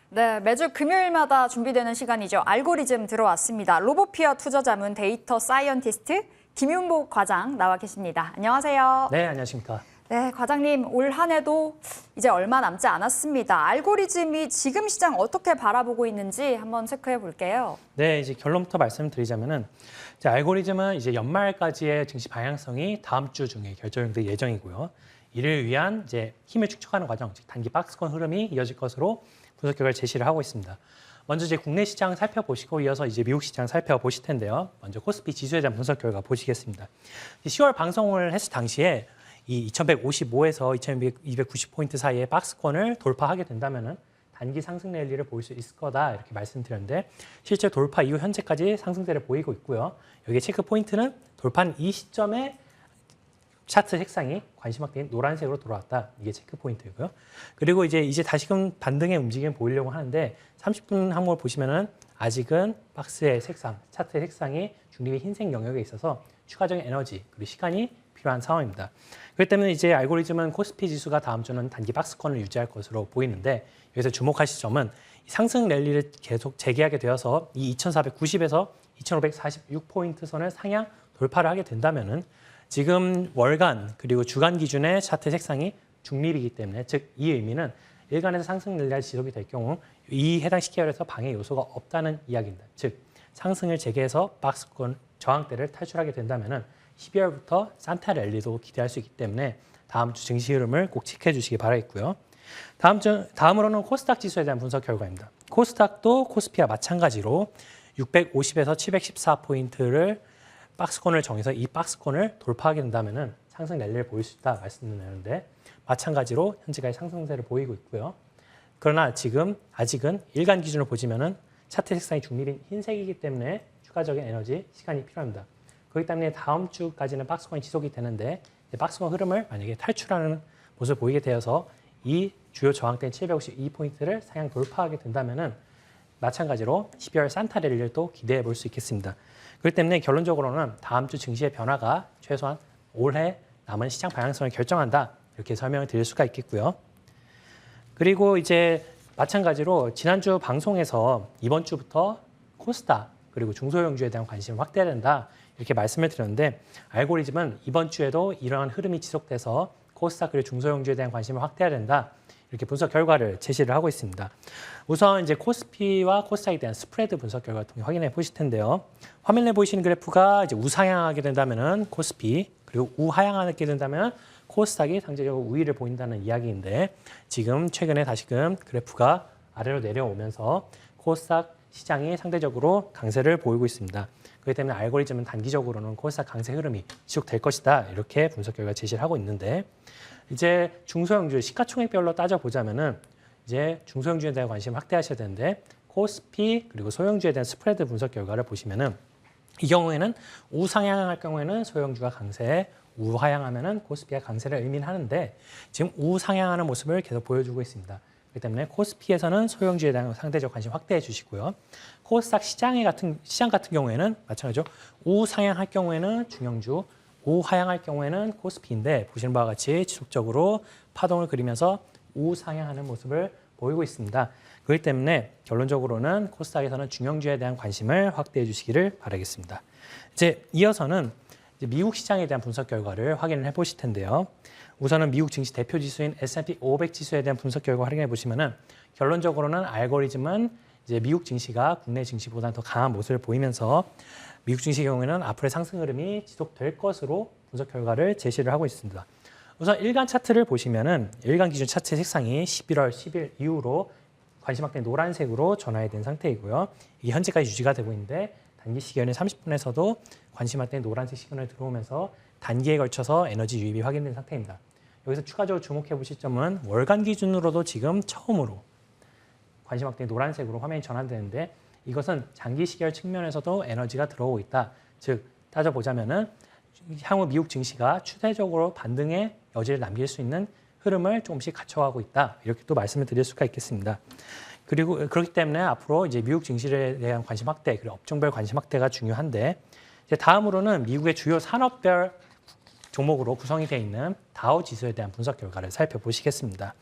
네, 매주 금요일마다 준비되는 시간이죠. 알고리즘 들어왔습니다. 로보피어 투자자문 데이터 사이언티스트 김윤복 과장 나와 계십니다. 안녕하세요. 네, 안녕하십니까. 네, 과장님 올 한 해도 이제 얼마 남지 않았습니다. 알고리즘이 지금 시장 어떻게 바라보고 있는지 한번 체크해 볼게요. 네, 이제 결론부터 말씀드리자면은 이제 알고리즘은 이제 연말까지의 증시 방향성이 다음 주 중에 결정될 예정이고요. 이를 위한 이제 힘을 축적하는 과정, 즉 단기 박스권 흐름이 이어질 것으로 분석 결과를 제시를 하고 있습니다. 먼저 이제 국내 시장 살펴보시고 이어서 이제 미국 시장 살펴보실 텐데요. 먼저 코스피 지수에 대한 분석 결과 보시겠습니다. 10월 방송을 했을 당시에 이 2155에서 2290포인트 사이의 박스권을 돌파하게 된다면은 단기 상승 랠리를 보일 수 있을 거다 이렇게 말씀드렸는데 실제 돌파 이후 현재까지 상승세를 보이고 있고요. 여기 체크 포인트는 돌파한 이 시점에 차트 색상이 관심 확대인 노란색으로 돌아왔다. 이게 체크 포인트이고요. 그리고 이제 다시금 반등의 움직임을 보이려고 하는데 30분 항목을 보시면은 아직은 박스의 색상, 차트의 색상이 중립의 흰색 영역에 있어서 추가적인 에너지 그리고 시간이 필요한 상황입니다. 그렇기 때문에 이제 알고리즘은 코스피 지수가 다음 주는 단기 박스권을 유지할 것으로 보이는데 여기서 주목하실 점은 상승 랠리를 계속 재개하게 되어서 이 2490에서 2546포인트 선을 상향 돌파를 하게 된다면은 지금 월간 그리고 주간 기준의 차트 색상이 중립이기 때문에 즉 이 의미는 일간에서 상승 랠리가 지속이 될 경우 이 해당 시계열에서 방해 요소가 없다는 이야기입니다. 즉 상승을 재개해서 박스권 저항대를 탈출하게 된다면은 12월부터 산타 랠리도 기대할 수 있기 때문에 다음 주 증시 흐름을 꼭 체크해 주시기 바라겠고요. 다음으로는 코스닥 지수에 대한 분석 결과입니다. 코스닥도 코스피와 마찬가지로 650에서 714포인트를 박스권을 정해서 이 박스권을 돌파하게 된다면 상승 랠리를 보일 수 있다 말씀드렸는데 마찬가지로 현재까지 상승세를 보이고 있고요. 그러나 지금 아직은 일간 기준으로 보시면은 차트 색상이 중립인 흰색이기 때문에 추가적인 에너지, 시간이 필요합니다. 그렇기 때문에 다음 주까지는 박스권이 지속이 되는데 박스권 흐름을 만약에 탈출하는 모습을 보이게 되어서 이 주요 저항대인 752포인트를 상향 돌파하게 된다면은 마찬가지로 12월 산타 랠리를 또 기대해 볼 수 있겠습니다. 그렇기 때문에 결론적으로는 다음 주 증시의 변화가 최소한 올해 남은 시장 방향성을 결정한다. 이렇게 설명을 드릴 수가 있겠고요. 그리고 이제 마찬가지로 지난주 방송에서 이번 주부터 코스닥 그리고 중소형주에 대한 관심을 확대해야 된다. 이렇게 말씀을 드렸는데 알고리즘은 이번 주에도 이러한 흐름이 지속돼서 코스닥 그리고 중소형주에 대한 관심을 확대해야 된다. 이렇게 분석 결과를 제시를 하고 있습니다. 우선 이제 코스피와 코스닥에 대한 스프레드 분석 결과를 통해 확인해 보실 텐데요. 화면에 보이시는 그래프가 이제 우상향하게 된다면은 코스피 그리고 우하향하게 된다면 코스닥이 상대적으로 우위를 보인다는 이야기인데 지금 최근에 다시금 그래프가 아래로 내려오면서 코스닥 시장이 상대적으로 강세를 보이고 있습니다. 그렇기 때문에 알고리즘은 단기적으로는 코스닥 강세 흐름이 지속될 것이다. 이렇게 분석 결과 제시를 하고 있는데 이제 중소형주 시가총액별로 따져보자면은 이제 중소형주에 대한 관심 확대하셔야 되는데 코스피 그리고 소형주에 대한 스프레드 분석 결과를 보시면은 이 경우에는 우상향할 경우에는 소형주가 강세, 우하향하면은 코스피가 강세를 의미하는데 지금 우상향하는 모습을 계속 보여주고 있습니다. 그렇기 때문에 코스피에서는 소형주에 대한 상대적 관심 확대해 주시고요. 코스닥 시장 같은 경우에는 마찬가지로 우상향할 경우에는 중형주, 우하향할 경우에는 코스피인데 보시는 바와 같이 지속적으로 파동을 그리면서 우상향하는 모습을 보이고 있습니다. 그렇기 때문에 결론적으로는 코스닥에서는 중형주에 대한 관심을 확대해 주시기를 바라겠습니다. 이제 이어서는 미국 시장에 대한 분석 결과를 확인을 해보실 텐데요. 우선은 미국 증시 대표 지수인 S&P 500 지수에 대한 분석 결과 확인해 보시면은 결론적으로는 알고리즘은 이제 미국 증시가 국내 증시보다 더 강한 모습을 보이면서 미국 증시 경우에는 앞으로의 상승 흐름이 지속될 것으로 분석 결과를 제시를 하고 있습니다. 우선 일간 차트를 보시면은 일간 기준 차트 색상이 11월 10일 이후로 관심 확대 노란색으로 전환이 된 상태이고요. 이게 현재까지 유지가 되고 있는데 단기 시계는 30분에서도 관심 확대 노란색 시그널이 들어오면서 단기에 걸쳐서 에너지 유입이 확인된 상태입니다. 여기서 추가적으로 주목해 보실 점은 월간 기준으로도 지금 처음으로 관심 확대 노란색으로 화면이 전환되는데 이것은 장기 시계열 측면에서도 에너지가 들어오고 있다. 즉 따져보자면은 향후 미국 증시가 추세적으로 반등의 여지를 남길 수 있는 흐름을 조금씩 갖춰가고 있다. 이렇게 또 말씀을 드릴 수가 있겠습니다. 그리고 그렇기 때문에 앞으로 이제 미국 증시에 대한 관심 확대, 그리고 업종별 관심 확대가 중요한데 이제 다음으로는 미국의 주요 산업별 종목으로 구성이 되어 있는 다우 지수에 대한 분석 결과를 살펴보시겠습니다.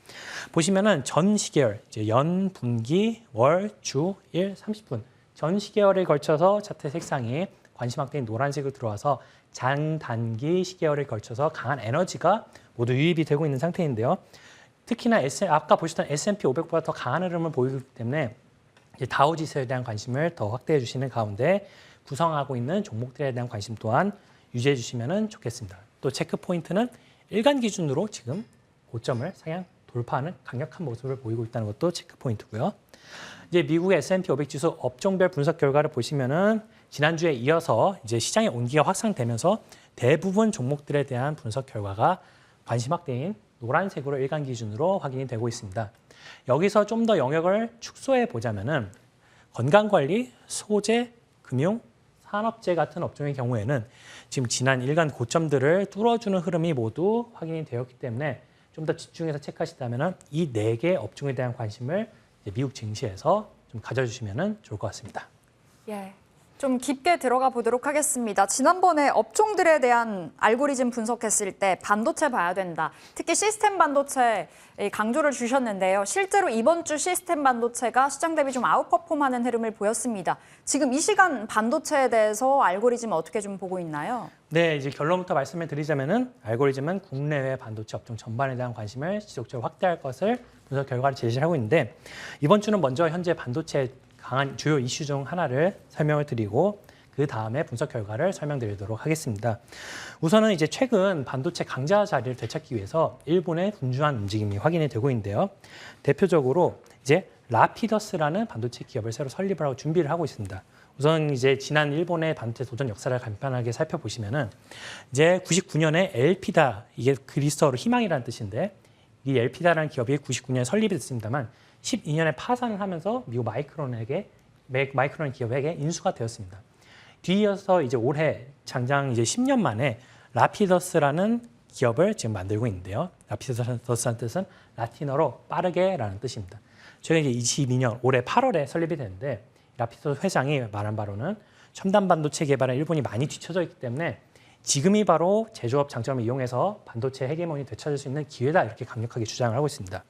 보시면은 전 시계열, 이제 연, 분기, 월, 주, 일, 30분 전 시계열에 걸쳐서 차트 색상이 관심 확대인 노란색으로 들어와서 장, 단기 시계열에 걸쳐서 강한 에너지가 모두 유입이 되고 있는 상태인데요. 특히나 아까 보셨던 S&P 500보다 더 강한 흐름을 보이기 때문에 이제 다우 지수에 대한 관심을 더 확대해 주시는 가운데 구성하고 있는 종목들에 대한 관심 또한 유지해 주시면 좋겠습니다. 또 체크 포인트는 일간 기준으로 지금 고점을 상향 돌파하는 강력한 모습을 보이고 있다는 것도 체크 포인트고요. 이제 미국의 S&P 500 지수 업종별 분석 결과를 보시면은 지난주에 이어서 이제 시장의 온기가 확산되면서 대부분 종목들에 대한 분석 결과가 관심 확대인 노란색으로 일간 기준으로 확인이 되고 있습니다. 여기서 좀 더 영역을 축소해 보자면은 건강관리, 소재, 금융, 산업재 같은 업종의 경우에는 지금 지난 일간 고점들을 뚫어주는 흐름이 모두 확인이 되었기 때문에 좀 더 집중해서 체크하시다면 이 4개 업종에 대한 관심을 이제 미국 증시에서 좀 가져주시면 좋을 것 같습니다. 예. 좀 깊게 들어가 보도록 하겠습니다. 지난번에 업종들에 대한 알고리즘 분석했을 때 반도체 봐야 된다. 특히 시스템 반도체 강조를 주셨는데요. 실제로 이번 주 시스템 반도체가 시장 대비 좀 아웃퍼폼하는 흐름을 보였습니다. 지금 이 시간 반도체에 대해서 알고리즘 어떻게 좀 보고 있나요? 네, 이제 결론부터 말씀을 드리자면은 알고리즘은 국내외 반도체 업종 전반에 대한 관심을 지속적으로 확대할 것을 분석 결과를 제시하고 있는데 이번 주는 먼저 현재 반도체 강한 주요 이슈 중 하나를 설명을 드리고 그 다음에 분석 결과를 설명드리도록 하겠습니다. 우선은 이제 최근 반도체 강자 자리를 되찾기 위해서 일본의 분주한 움직임이 확인이 되고 있는데요. 대표적으로 이제 라피더스라는 반도체 기업을 새로 설립을 하고 준비를 하고 있습니다. 우선 이제 지난 일본의 반도체 도전 역사를 간단하게 살펴보시면은 이제 99년에 엘피다, 이게 그리스어로 희망이라는 뜻인데 이 엘피다라는 기업이 99년에 설립이 됐습니다만 12년에 파산을 하면서 미국 마이크론 기업에게 인수가 되었습니다. 뒤이어서 이제 올해 장장 이제 10년 만에 라피더스라는 기업을 지금 만들고 있는데요. 라피더스라는 뜻은 라틴어로 빠르게라는 뜻입니다. 저희가 이제 22년 올해 8월에 설립이 됐는데 라피더스 회장이 말한 바로는 첨단 반도체 개발에 일본이 많이 뒤처져 있기 때문에 지금이 바로 제조업 장점을 이용해서 반도체 헤게모니 되찾을 수 있는 기회다 이렇게 강력하게 주장을 하고 있습니다.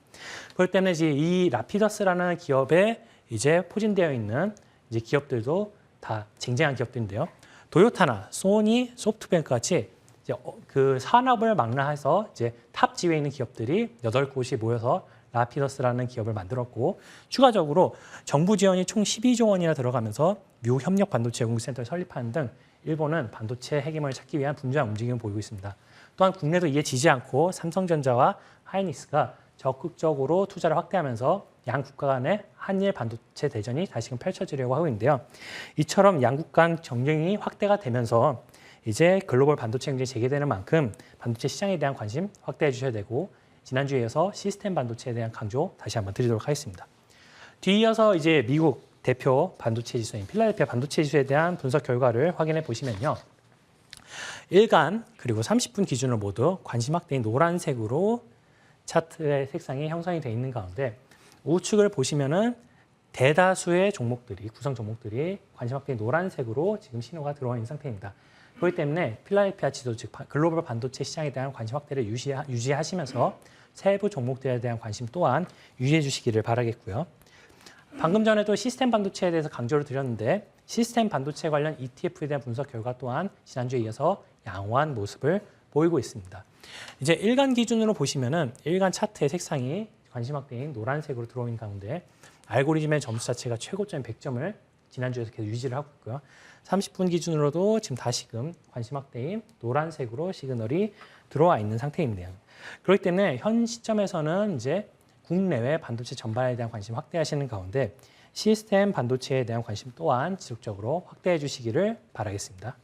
그렇기 때문에 이제 이 라피더스라는 기업에 이제 포진되어 있는 이제 기업들도 다 쟁쟁한 기업들인데요. 도요타나 소니, 소프트뱅크 같이 이제 그 산업을 망라해서 이제 탑 지위에 있는 기업들이 8곳이 모여서 라피더스라는 기업을 만들었고 추가적으로 정부 지원이 총 12조 원이나 들어가면서 미국 협력 반도체 연구센터를 설립하는 등 일본은 반도체 헤게모니를 찾기 위한 분주한 움직임을 보이고 있습니다. 또한 국내도 이에 지지 않고 삼성전자와 하이닉스가 적극적으로 투자를 확대하면서 양 국가 간의 한일 반도체 대전이 다시금 펼쳐지려고 하고 있는데요. 이처럼 양국 간 경쟁이 확대가 되면서 이제 글로벌 반도체 경쟁이 재개되는 만큼 반도체 시장에 대한 관심 확대해 주셔야 되고 지난주에 이어서 시스템 반도체에 대한 강조 다시 한번 드리도록 하겠습니다. 뒤이어서 이제 미국 대표 반도체 지수인 필라델피아 반도체 지수에 대한 분석 결과를 확인해 보시면요. 일간 그리고 30분 기준으로 모두 관심 확대인 노란색으로 차트의 색상이 형성이 되어 있는 가운데 우측을 보시면은 대다수의 종목들이 구성 종목들이 관심 확대인 노란색으로 지금 신호가 들어와 있는 상태입니다. 그렇기 때문에 필라델피아 지수 즉 글로벌 반도체 시장에 대한 관심 확대를 유지하시면서 세부 종목들에 대한 관심 또한 유지해 주시기를 바라겠고요. 방금 전에도 시스템 반도체에 대해서 강조를 드렸는데 시스템 반도체 관련 ETF에 대한 분석 결과 또한 지난주에 이어서 양호한 모습을 보이고 있습니다. 이제 일간 기준으로 보시면은 일간 차트의 색상이 관심 확대인 노란색으로 들어오는 가운데 알고리즘의 점수 자체가 최고점 100점을 지난주에서 계속 유지를 하고 있고요. 30분 기준으로도 지금 다시금 관심 확대인 노란색으로 시그널이 들어와 있는 상태입니다. 그렇기 때문에 현 시점에서는 이제 국내외 반도체 전반에 대한 관심 확대하시는 가운데 시스템 반도체에 대한 관심 또한 지속적으로 확대해 주시기를 바라겠습니다.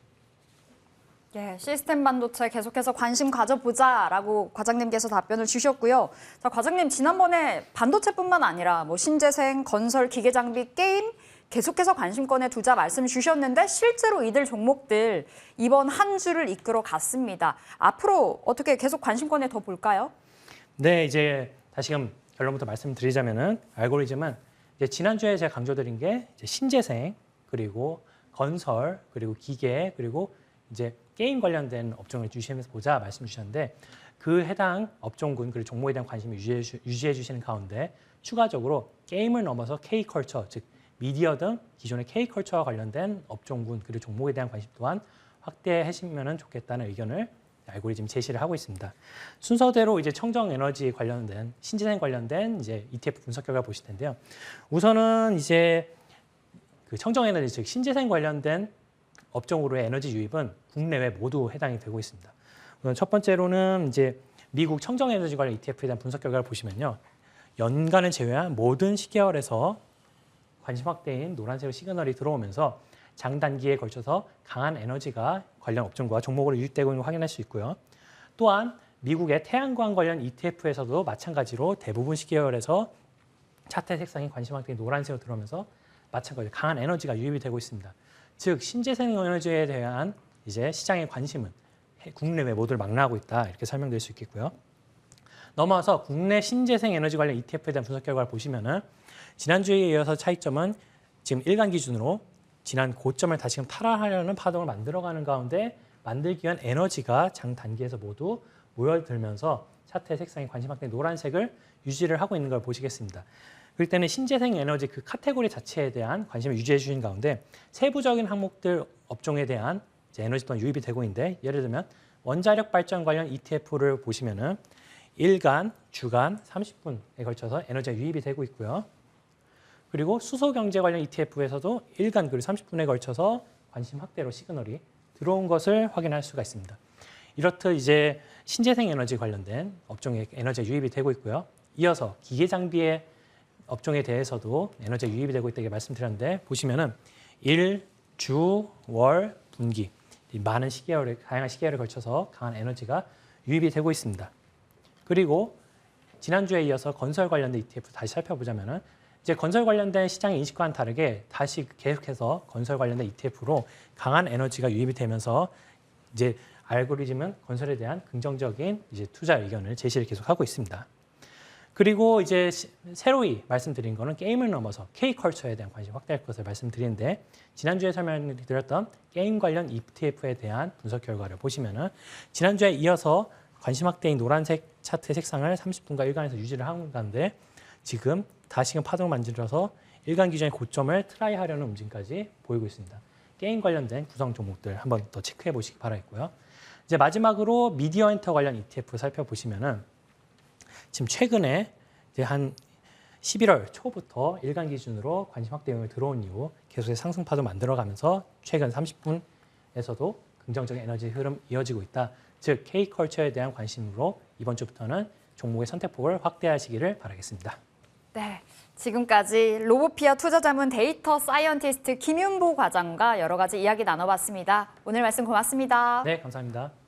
예, 시스템 반도체 계속해서 관심 가져보자라고 과장님께서 답변을 주셨고요. 자, 과장님 지난번에 반도체뿐만 아니라 뭐 신재생, 건설, 기계장비, 게임 계속해서 관심권에 두자 말씀 주셨는데 실제로 이들 종목들 이번 한 주를 이끌어 갔습니다. 앞으로 어떻게 계속 관심권에 더 볼까요? 네, 이제 다시금 결론부터 말씀드리자면은 알고리즘은 이제 지난주에 제가 강조드린 게 이제 신재생 그리고 건설 그리고 기계 그리고 이제 게임 관련된 업종을 유심해서 보자 말씀 주셨는데 그 해당 업종군 그리고 종목에 대한 관심을 유지해 주시는 가운데 추가적으로 게임을 넘어서 K컬처, 즉 미디어 등 기존의 K컬처와 관련된 업종군 그리고 종목에 대한 관심 또한 확대하시면 좋겠다는 의견을 알고리즘 제시를 하고 있습니다. 순서대로 이제 청정 에너지 관련된 신재생 관련된 이제 ETF 분석 결과 보실 텐데요. 우선은 이제 그 청정 에너지 즉 신재생 관련된 업종으로의 에너지 유입은 국내외 모두 해당이 되고 있습니다. 우선 첫 번째로는 이제 미국 청정 에너지 관련 ETF에 대한 분석 결과를 보시면요. 연간을 제외한 모든 시계열에서 관심 확대인 노란색 시그널이 들어오면서 장단기에 걸쳐서 강한 에너지가 관련 업종과 종목으로 유입되고 있는 걸 확인할 수 있고요. 또한 미국의 태양광 관련 ETF에서도 마찬가지로 대부분 시계열에서 차트 색상이 관심 확대인 노란색으로 들어오면서 마찬가지로 강한 에너지가 유입이 되고 있습니다. 즉 신재생 에너지에 대한 이제 시장의 관심은 국내외 모두를 망라하고 있다 이렇게 설명드릴 수 있겠고요. 넘어와서 국내 신재생 에너지 관련 ETF에 대한 분석 결과를 보시면은 지난주에 이어서 차이점은 지금 일간 기준으로 지난 고점을 다시금 탈환하려는 파동을 만들어가는 가운데 만들기 위한 에너지가 장 단기에서 모두 모여들면서 차트의 색상이 관심 확대인 노란색을 유지를 하고 있는 걸 보시겠습니다. 그럴 때는 신재생 에너지 그 카테고리 자체에 대한 관심을 유지해 주신 가운데 세부적인 항목들 업종에 대한 이제 에너지 또한 유입이 되고 있는데 예를 들면 원자력 발전 관련 ETF를 보시면은 일간, 주간, 30분에 걸쳐서 에너지가 유입이 되고 있고요. 그리고 수소 경제 관련 ETF에서도 일간 그리고 30분에 걸쳐서 관심 확대로 시그널이 들어온 것을 확인할 수가 있습니다. 이렇듯 이제 신재생 에너지 관련된 업종에 에너지가 유입이 되고 있고요. 이어서 기계 장비의 업종에 대해서도 에너지가 유입이 되고 있다고 말씀드렸는데 보시면은 일, 주, 월, 분기 많은 시계열에 다양한 시계열에 걸쳐서 강한 에너지가 유입이 되고 있습니다. 그리고 지난주에 이어서 건설 관련된 ETF 다시 살펴보자면은 이제 건설 관련된 시장의 인식과는 다르게 다시 계속해서 건설 관련된 ETF로 강한 에너지가 유입이 되면서 이제 알고리즘은 건설에 대한 긍정적인 이제 투자 의견을 제시를 계속하고 있습니다. 그리고 이제 새로이 말씀드린 거는 게임을 넘어서 K컬처에 대한 관심 확대할 것을 말씀드리는데 지난주에 설명드렸던 게임 관련 ETF에 대한 분석 결과를 보시면은 지난주에 이어서 관심 확대인 노란색 차트의 색상을 30분과 일간에서 유지를 하는 가운데 지금 다시금 파동을 만들어서 일간 기준의 고점을 트라이하려는 움직임까지 보이고 있습니다. 게임 관련된 구성 종목들 한번 더 체크해 보시기 바라겠고요. 이제 마지막으로 미디어 엔터 관련 ETF 살펴보시면은 지금 최근에 이제 한 11월 초부터 일간 기준으로 관심 확대 영역이 들어온 이후 계속해서 상승 파도 만들어가면서 최근 30분에서도 긍정적인 에너지 흐름 이어지고 있다. 즉 K컬처에 대한 관심으로 이번 주부터는 종목의 선택폭을 확대하시기를 바라겠습니다. 네, 지금까지 로보피아 투자자문 데이터 사이언티스트 김윤보 과장과 여러 가지 이야기 나눠봤습니다. 오늘 말씀 고맙습니다. 네, 감사합니다.